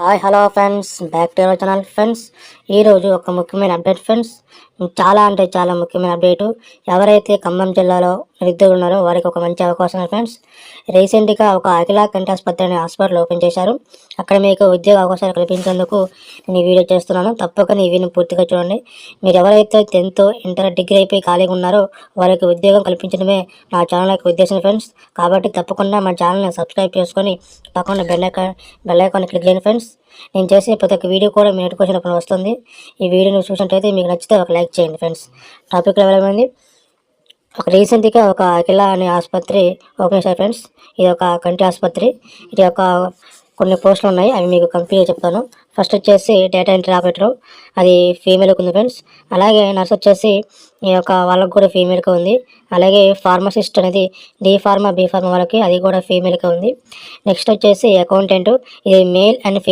Hi hello friends, back to our channel friends. ఈరోజు ఒక ముఖ్యమైన అప్డేట్ ఫ్రెండ్స్. చాలా ముఖ్యమైన అప్డేటు. ఎవరైతే ఖమ్మం జిల్లాలో నిరుద్యోగులు ఉన్నారో వారికి ఒక మంచి అవకాశం ఫ్రెండ్స్. రీసెంట్గా ఒక అఖిల కంటి ఆసుపత్రి అనే హాస్పిటల్ ఓపెన్ చేశారు. అక్కడ మీకు ఉద్యోగ అవకాశాలు కల్పించేందుకు నేను ఈ వీడియో చేస్తున్నాను. తప్పకుండా ఈ వీడియోని పూర్తిగా చూడండి. మీరు ఎవరైతే 10th ఇంటర్ డిగ్రీ అయిపోయి ఖాళీగా ఉన్నారో వారికి ఉద్యోగం కల్పించడమే నా ఛానల్ యొక్క ఉద్దేశం ఫ్రెండ్స్. కాబట్టి తప్పకుండా మా ఛానల్ని సబ్స్క్రైబ్ చేసుకొని పక్కన బెల్ ఐకాన్ క్లిక్ చేయండి ఫ్రెండ్స్. నేను చేసే ప్రతి ఒక్క వీడియో కూడా మీ నోటిఫికేషన్ వస్తుంది. ఈ వీడియోని చూసినట్లయితే మీకు నచ్చితే ఒక లైక్ చేయండి ఫ్రెండ్స్. టాపిక్లో వెళ్ళమంది. రీసెంట్గా ఒక అఖిల అనే ఆసుపత్రి ఓపెన్ చేశారు ఫ్రెండ్స్. ఇది ఒక కంటి ఆసుపత్రి. ఇది ఒక కొన్ని పోస్టులు ఉన్నాయి, అవి మీకు కంప్లీట్గా చెప్తాను. ఫస్ట్ వచ్చేసి డేటా ఎంట్రీ ఆపరేటర్, అది ఫీమేల్కి ఉంది ఫ్రెండ్స్. అలాగే నర్స్ వచ్చేసి ఈ యొక్క వాళ్ళకి కూడా ఫీమేల్గా ఉంది. అలాగే ఫార్మసిస్ట్ అనేది డి ఫార్మా బి ఫార్మా వాళ్ళకి, అది కూడా ఫీమేల్గా ఉంది. నెక్స్ట్ వచ్చేసి అకౌంటెంట్, ఇది మేల్ అండ్